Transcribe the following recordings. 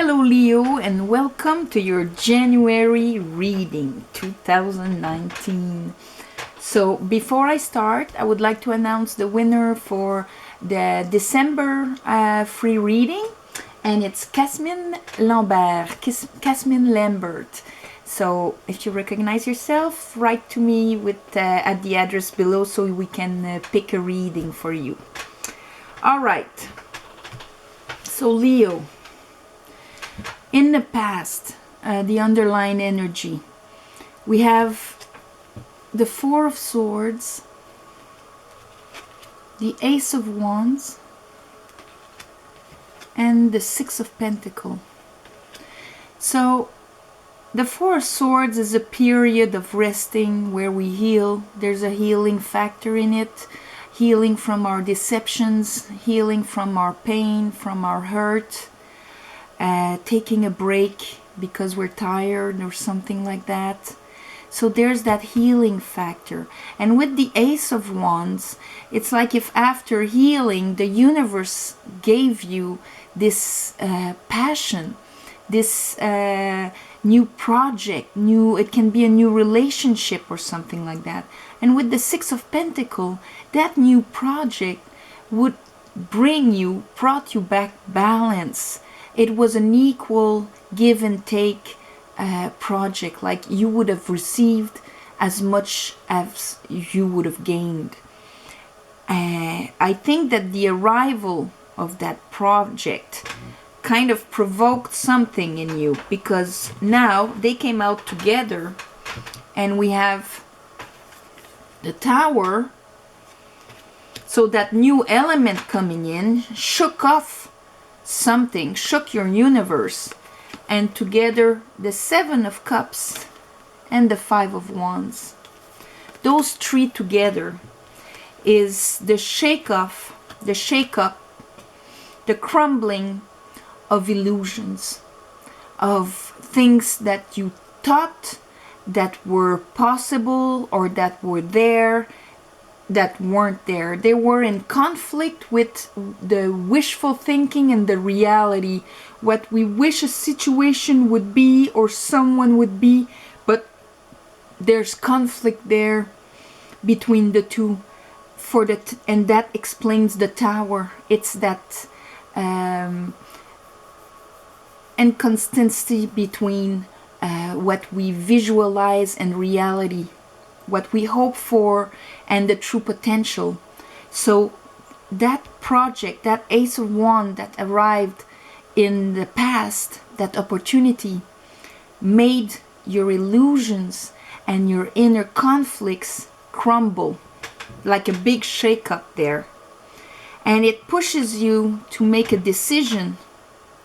Hello Leo, and welcome to your January reading 2019. So before I start, I would like to announce the winner for the December free reading, and it's Casmine Lambert. Casmine Lambert. So if you recognize yourself, write to me with at the address below so we can pick a reading for you. All right. So Leo, in the past, the underlying energy, we have the Four of Swords, the Ace of Wands, and the Six of Pentacles. So the Four of Swords is a period of resting where we heal. There's a healing factor in it. Healing from our deceptions, healing from our pain, from our hurt. Taking a break because we're tired or something like that. So there's that healing factor. And with the Ace of Wands, it's like if after healing, the universe gave you this passion, this new project, it can be a new relationship or something like that. And with the Six of Pentacles, that new project would brought you back balance. It was an equal give and take project, like you would have received as much as you would have gained. I think that the arrival of that project kind of provoked something in you, because now they came out together and we have the Tower. So that new element coming in shook off something, shook your universe, and together the Seven of Cups and the Five of Wands, those three together is the shake-up, the crumbling of illusions, of things that you thought that were possible or that were there, that weren't there. They were in conflict with the wishful thinking and the reality, what we wish a situation would be or someone would be, but there's conflict there between the two. And that explains the Tower. It's that inconsistency between what we visualize and reality, what we hope for and the true potential. So that project, that Ace of Wands that arrived in the past, that opportunity, made your illusions and your inner conflicts crumble like a big shake-up there. And it pushes you to make a decision.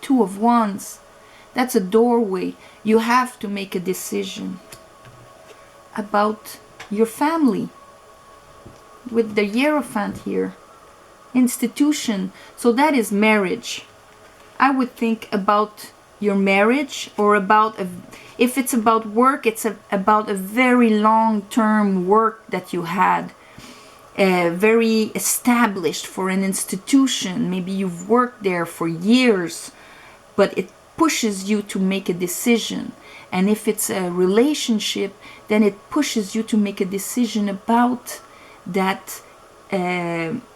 Two of Wands, that's a doorway. You have to make a decision about your family. With the Hierophant here, institution, so that is marriage. I would think about your marriage, or about if it's about work, it's about a very long-term work that you had, very established for an institution. Maybe you've worked there for years, but it pushes you to make a decision. And if it's a relationship, then it pushes you to make a decision about that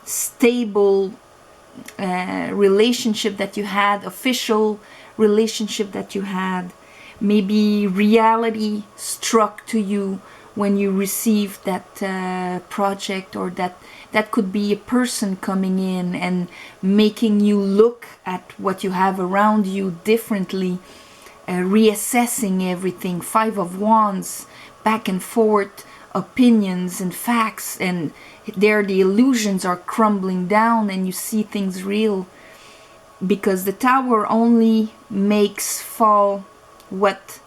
stable relationship that you had, official relationship that you had. Maybe reality struck to you when you received that project, or that could be a person coming in and making you look at what you have around you differently, reassessing everything. Five of Wands, back and forth opinions and facts, and there the illusions are crumbling down and you see things real, because the Tower only makes fall what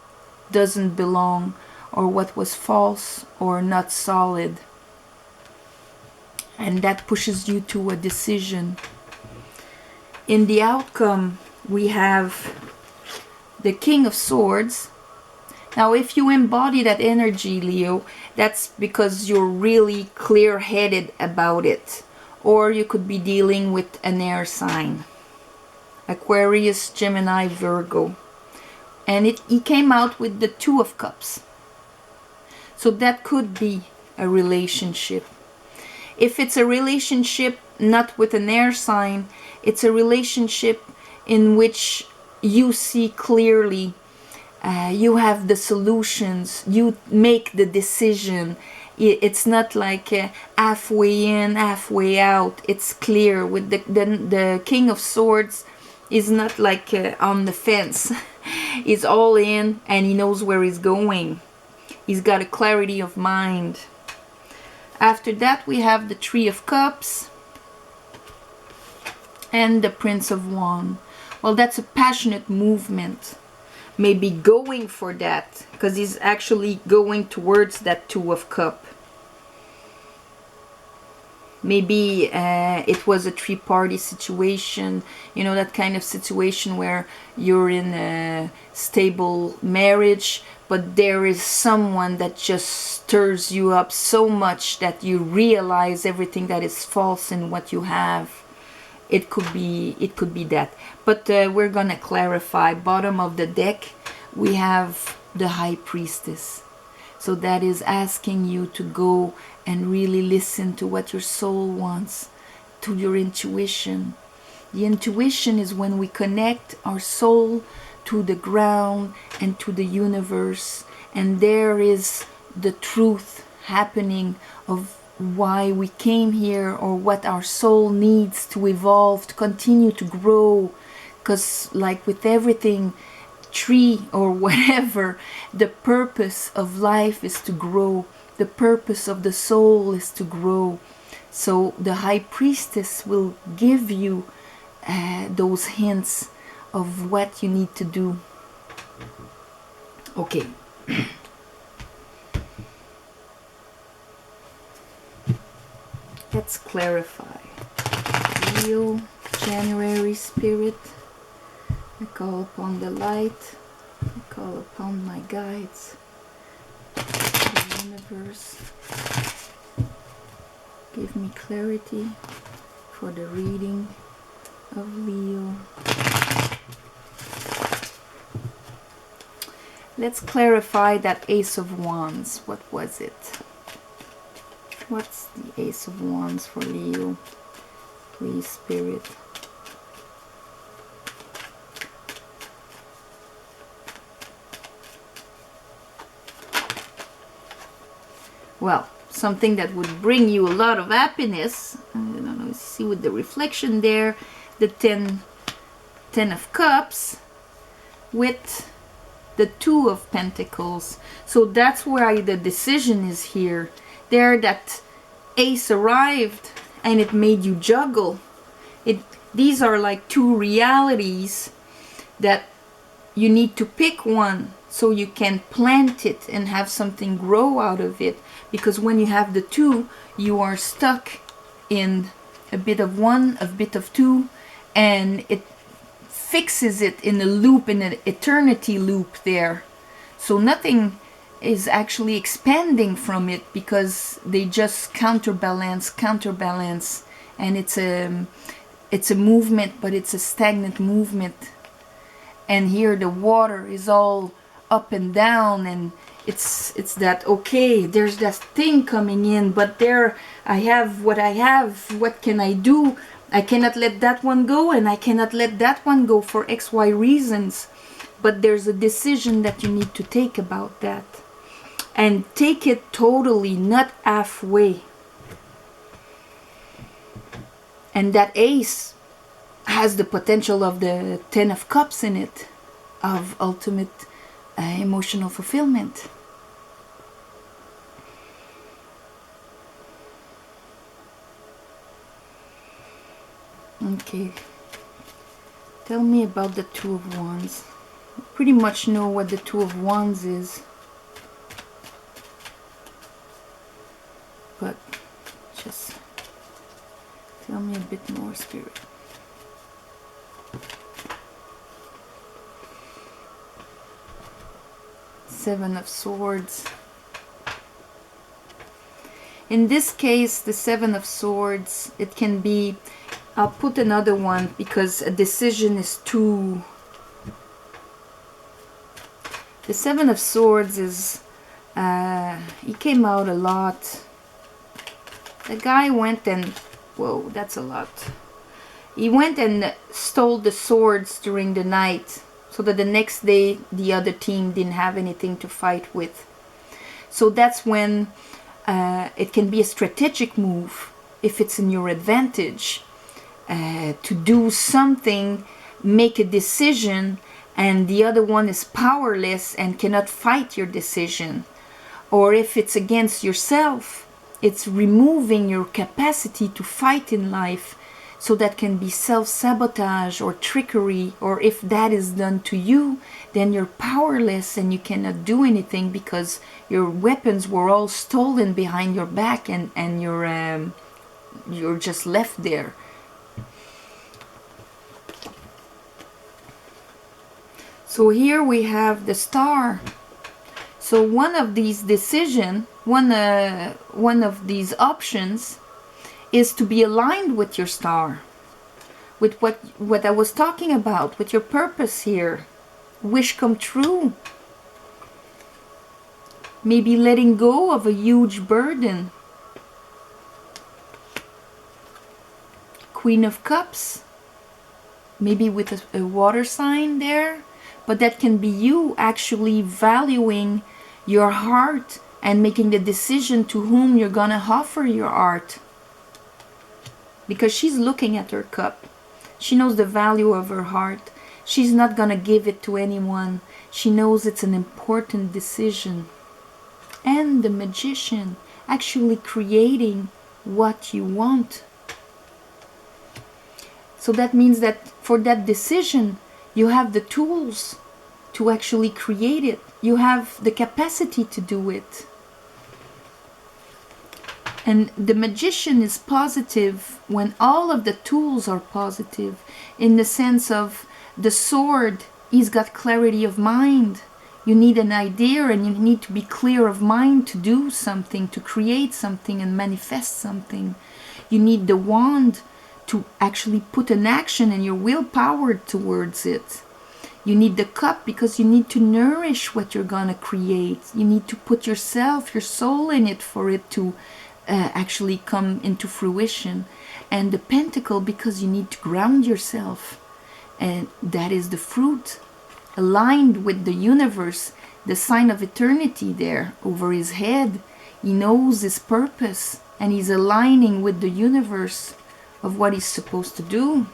doesn't belong, or what was false or not solid, and that pushes you to a decision. In the outcome, we have the King of Swords. Now, if you embody that energy, Leo, that's because you're really clear-headed about it. Or you could be dealing with an air sign. Aquarius, Gemini, Virgo. And he came out with the Two of Cups. So that could be a relationship. If it's a relationship not with an air sign, it's a relationship in which you see clearly, you have the solutions, you make the decision. It's not like halfway in, halfway out. It's clear. With the King of Swords is not like on the fence. He's all in and he knows where he's going. He's got a clarity of mind. After that we have the Three of Cups and the Prince of Wands. Well, that's a passionate movement. Maybe going for that, because he's actually going towards that Two of Cups. Maybe it was a three-party situation, you know, that kind of situation where you're in a stable marriage, but there is someone that just stirs you up so much that you realize everything that is false in what you have. It could be that. But we're gonna clarify. Bottom of the deck, we have the High Priestess. So that is asking you to go and really listen to what your soul wants, to your intuition. The intuition is when we connect our soul to the ground and to the universe, and there is the truth happening of why we came here, or what our soul needs to evolve, to continue to grow. Because like with everything, tree or whatever, the purpose of life is to grow. The purpose of the soul is to grow. So the High Priestess will give you those hints of what you need to do. Okay. Let's clarify. Leo, January spirit. I call upon the light. I call upon my guides. The universe. Give me clarity for the reading of Leo. Let's clarify that Ace of Wands. What was it? What's the Ace of Wands for Leo? Please, Spirit. Well, something that would bring you a lot of happiness. I don't know, you see with the reflection there, the 10 of Cups with the 2 of Pentacles. So that's why the decision is here. There, that Ace arrived and it made you juggle. These are like two realities that you need to pick one so you can plant it and have something grow out of it. Because when you have the two, you are stuck in a bit of one, a bit of two, and it fixes it in a loop, in an eternity loop there. So nothing is actually expanding from it, because they just counterbalance, and it's a movement, but it's a stagnant movement. And here the water is all up and down, and it's that, okay, there's that thing coming in, but there I have what I have. What can I do? I cannot let that one go, and I cannot let that one go for XY reasons. But there's a decision that you need to take about that. And take it totally, not halfway. And that Ace has the potential of the 10 of Cups in it, of ultimate emotional fulfillment. Okay, tell me about the 2 of Wands. You pretty much know what the 2 of Wands is, but just tell me a bit more, Spirit. Seven of Swords. In this case, the 7 of Swords, it can be I'll put another one because a decision is too... The Seven of Swords is... he came out a lot. The guy went and... Whoa, that's a lot. He went and stole the swords during the night so that the next day the other team didn't have anything to fight with. So that's when it can be a strategic move if it's in your advantage. To do something, make a decision, and the other one is powerless and cannot fight your decision. Or if it's against yourself, it's removing your capacity to fight in life. So that can be self-sabotage or trickery, or if that is done to you, then you're powerless and you cannot do anything because your weapons were all stolen behind your back, and you're just left there. So here we have the Star. So one of these decisions, one of these options is to be aligned with your Star, with what I was talking about, with your purpose here. Wish come true. Maybe letting go of a huge burden. Queen of Cups. Maybe with a water sign there. But that can be you actually valuing your heart and making the decision to whom you're gonna offer your art. Because she's looking at her cup. She knows the value of her heart. She's not gonna give it to anyone. She knows it's an important decision. And the Magician, actually creating what you want. So that means that for that decision, you have the tools to actually create it. You have the capacity to do it. And the Magician is positive when all of the tools are positive, in the sense of the sword, he's got clarity of mind. You need an idea and you need to be clear of mind to do something, to create something and manifest something. You need the wand to actually put an action and your willpower towards it. You need the cup because you need to nourish what you're gonna create. You need to put yourself, your soul in it for it to actually come into fruition. And the pentacle because you need to ground yourself, and that is the fruit, aligned with the universe, the sign of eternity there over his head. He knows his purpose and he's aligning with the universe of what he's supposed to do,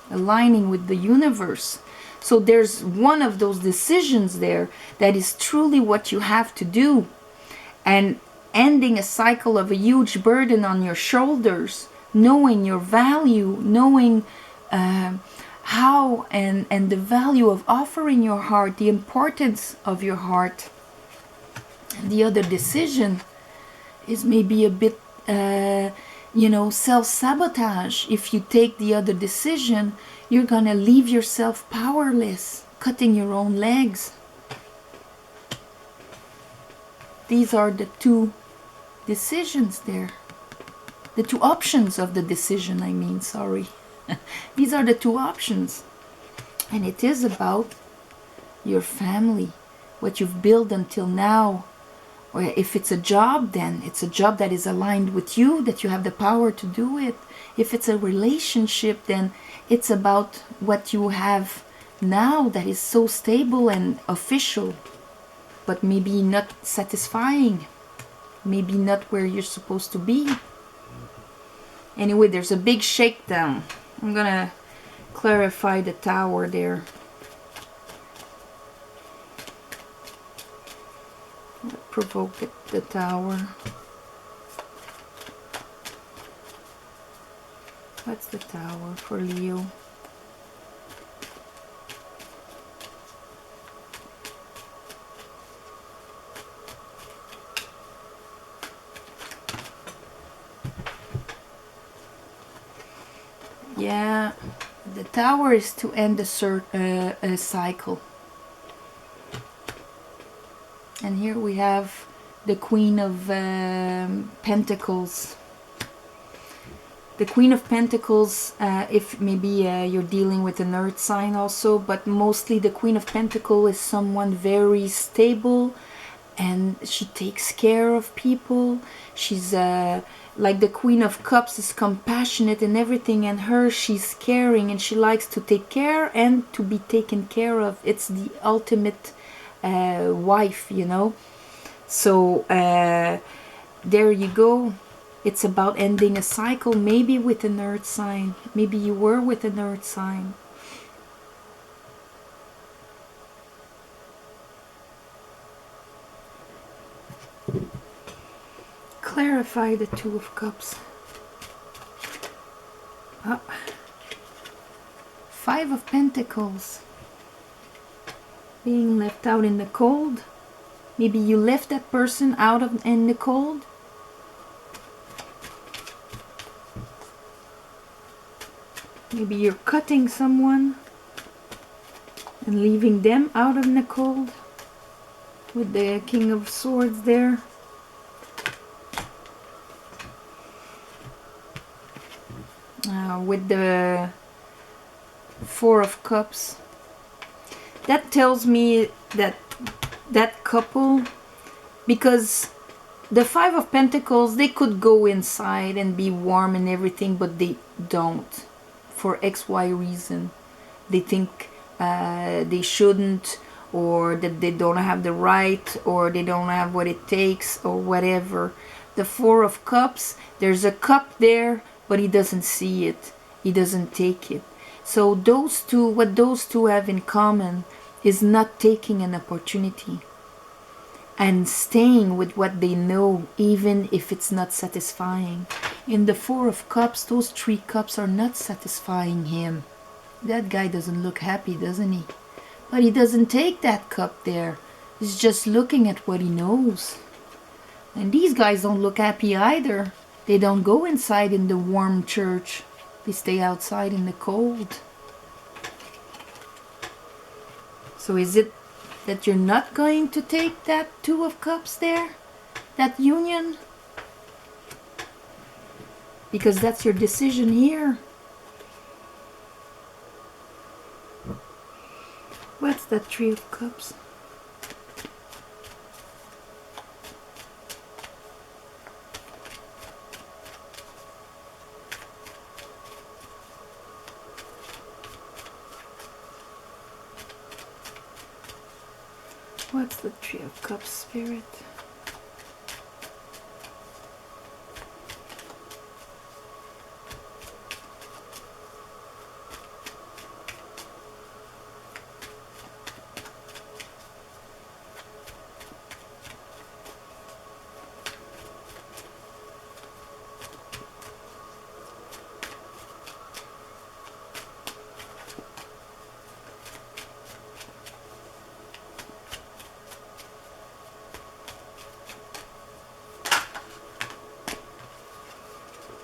aligning with the universe. So there's one of those decisions there that is truly what you have to do, and ending a cycle of a huge burden on your shoulders, knowing your value, knowing how and the value of offering your heart, the importance of your heart. The other decision is maybe a bit self-sabotage. If you take the other decision, you're gonna leave yourself powerless, cutting your own legs. These are the two decisions there. The two options of the decision, I mean, sorry. These are the two options. And it is about your family, what you've built until now. Or if it's a job, then it's a job that is aligned with you, that you have the power to do it. If it's a relationship, then it's about what you have now that is so stable and official, but maybe not satisfying, maybe not where you're supposed to be. Anyway, there's a big shakedown. I'm gonna clarify the Tower there. What provoked the Tower? What's the Tower for Leo? Yeah, the Tower is to end a cycle. And here we have the Queen of Pentacles. The Queen of Pentacles, if maybe you're dealing with an earth sign also, but mostly the Queen of Pentacles is someone very stable, and she takes care of people. She's like the Queen of Cups is compassionate and everything, and she's caring, and she likes to take care and to be taken care of. It's the ultimate wife, you know. So there you go. It's about ending a cycle, maybe with an earth sign. Maybe you were with an earth sign. Clarify the Two of Cups. Oh. Five of Pentacles. Being left out in the cold. Maybe you left that person out in the cold. Maybe you're cutting someone and leaving them out in the cold with the King of Swords there. With the Four of Cups. That tells me that that couple, because the Five of Pentacles, they could go inside and be warm and everything, but they don't. For XY reason. They think they shouldn't, or that they don't have the right, or they don't have what it takes, or whatever. The Four of Cups, there's a cup there, but he doesn't see it. He doesn't take it. So those two, what those two have in common is not taking an opportunity and staying with what they know, even if it's not satisfying. In the Four of Cups, those three cups are not satisfying him. That guy doesn't look happy, doesn't he? But he doesn't take that cup there. He's just looking at what he knows. And these guys don't look happy either. They don't go inside in the warm church. They stay outside in the cold. So is it that you're not going to take that Two of Cups there? That union? Because that's your decision here. What's that Three of Cups? What's the Three of Cups, Spirit?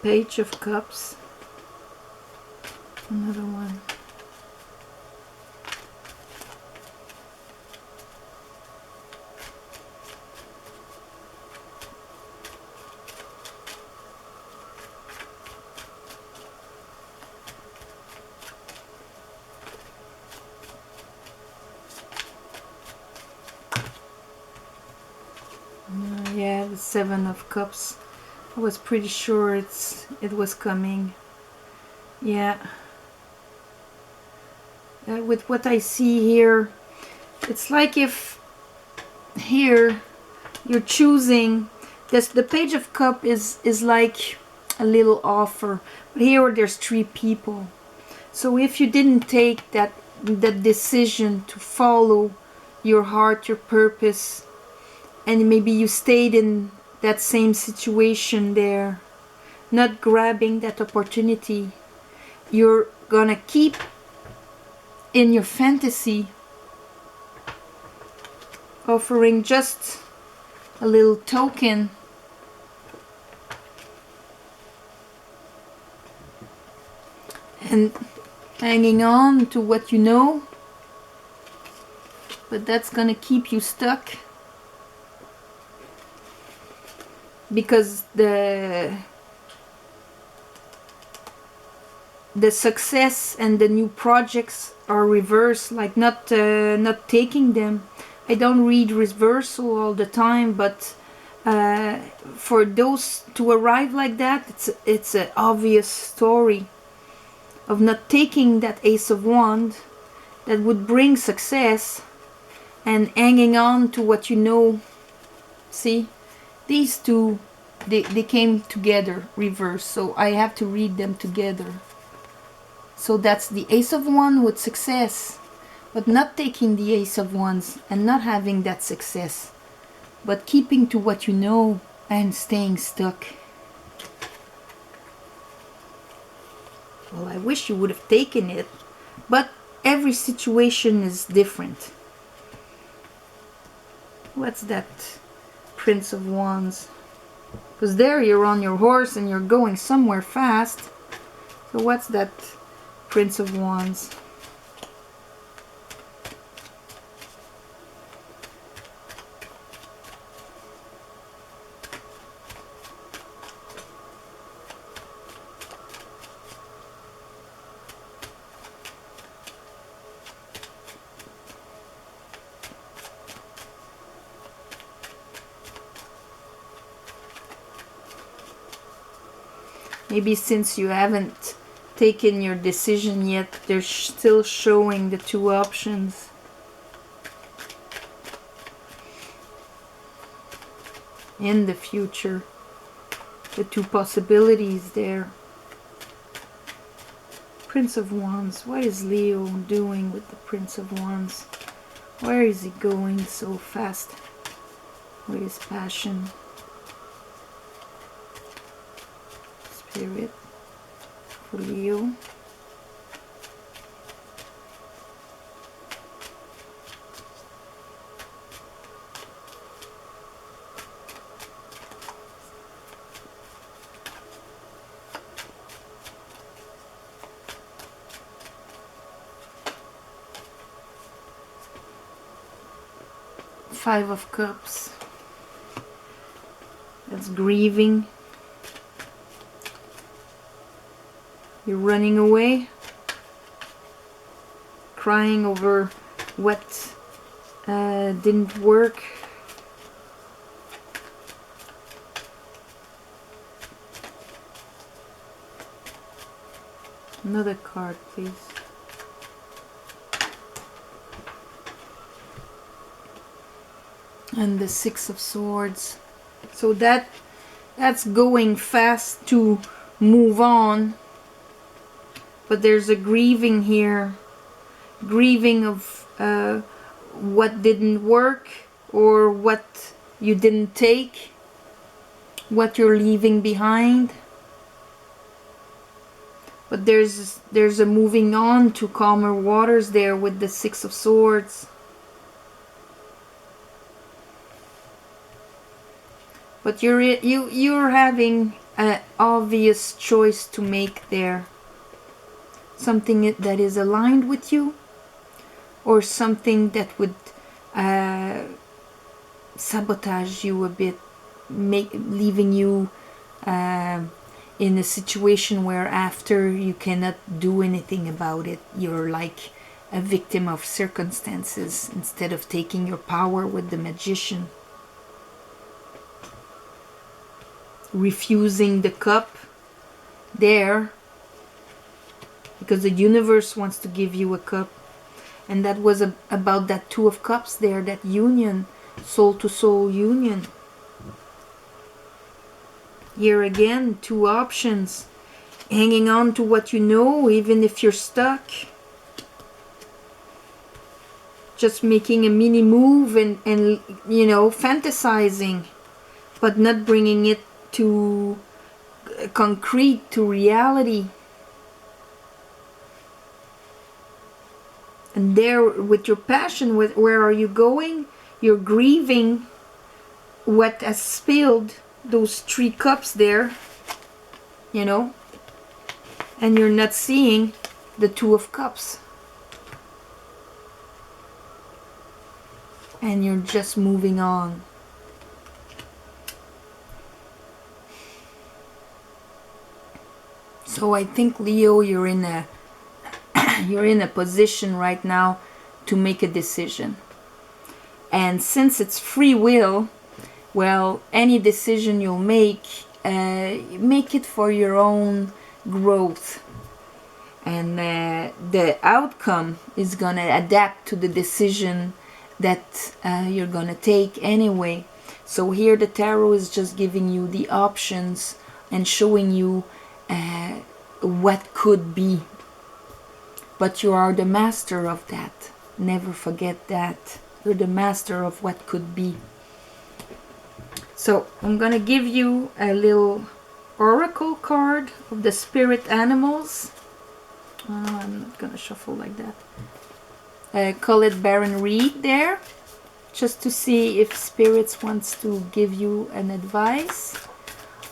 Page of Cups. Another one. Yeah, the Seven of Cups. I was pretty sure it was coming. Yeah. With what I see here, it's like if here you're choosing this. The Page of Cup is like a little offer, but here there's three people. So if you didn't take that decision to follow your heart, your purpose, and maybe you stayed in that same situation there, not grabbing that opportunity, you're gonna keep in your fantasy, offering just a little token, and hanging on to what you know, but that's gonna keep you stuck. Because the the success and the new projects are reversed, like not taking them. I don't read reversal all the time, but for those to arrive like that, it's an obvious story of not taking that Ace of Wands that would bring success and hanging on to what you know. See, these two, they came together reversed, so I have to read them together. So that's the Ace of Wands with success, but not taking the Ace of Wands and not having that success, but keeping to what you know and staying stuck. Well, I wish you would have taken it, but every situation is different. What's that Prince of Wands? Because there you're on your horse and you're going somewhere fast. So what's that Prince of Wands? Maybe since you haven't taken your decision yet, they're still showing the two options. In the future, the two possibilities there. Prince of Wands. What is Leo doing with the Prince of Wands? Where is he going so fast with his passion? Spirit for Leo. Five of Cups. That's grieving. You're running away, crying over what didn't work. Another card, please. And the Six of Swords. So that's going fast to move on. But there's a grieving here. Grieving of what didn't work or what you didn't take. What you're leaving behind. But there's a moving on to calmer waters there with the Six of Swords. But you're having an obvious choice to make there. Something that is aligned with you, or something that would sabotage you a bit, leaving you in a situation where after you cannot do anything about it. You're like a victim of circumstances instead of taking your power with the Magician. Refusing the cup there, because the universe wants to give you a cup. And that was about that Two of Cups there, that union, soul to soul union. Here again, two options. Hanging on to what you know, even if you're stuck. Just making a mini move and you know, fantasizing, but not bringing it to concrete, to reality. And there with your passion, where are you going? You're grieving what has spilled, those three cups there, you know, and you're not seeing the Two of Cups. And you're just moving on. So So I think, Leo, you're in a you're in a position right now to make a decision. And since it's free will, well, any decision you'll make it for your own growth. And the outcome is going to adapt to the decision that you're going to take anyway. So here the tarot is just giving you the options and showing you what could be. But you are the master of that. Never forget that. You're the master of what could be. So I'm going to give you a little oracle card of the spirit animals. I'm not going to shuffle like that. Call it Baron Reed there. Just to see if spirits wants to give you an advice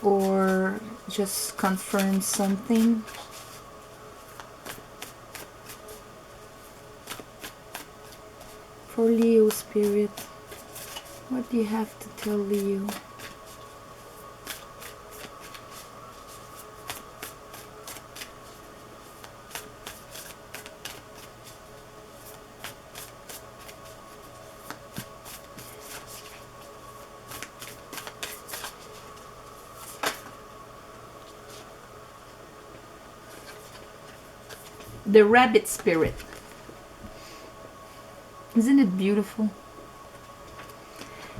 or just confirm something. For Leo spirit, what do you have to tell Leo? The rabbit spirit. Isn't it beautiful?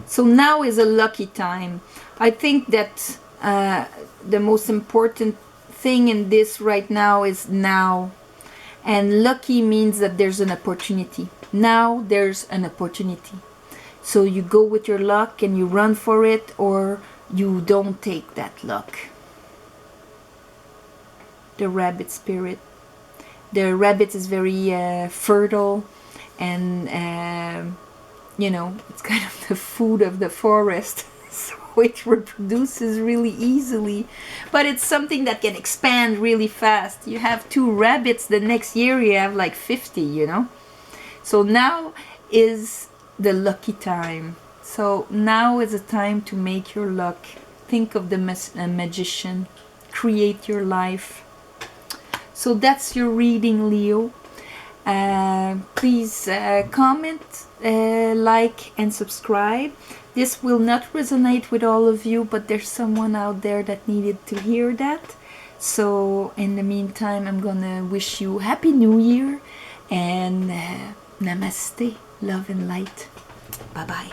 So now is a lucky time. I think that the most important thing in this right now is now. And lucky means that there's an opportunity. Now there's an opportunity. So you go with your luck and you run for it, or you don't take that luck. The rabbit spirit. The rabbit is very fertile. And you know, it's kind of the food of the forest, so it reproduces really easily, but it's something that can expand really fast. You have 2 rabbits, the next year you have like 50, you know. So now is the lucky time. So now is a time to make your luck. Think of the magician. Create your life. So that's your reading, Leo. Please comment, like and subscribe. This will not resonate with all of you, but there's someone out there that needed to hear that. So in the meantime, I'm gonna wish you Happy New Year and Namaste, love and light. Bye bye.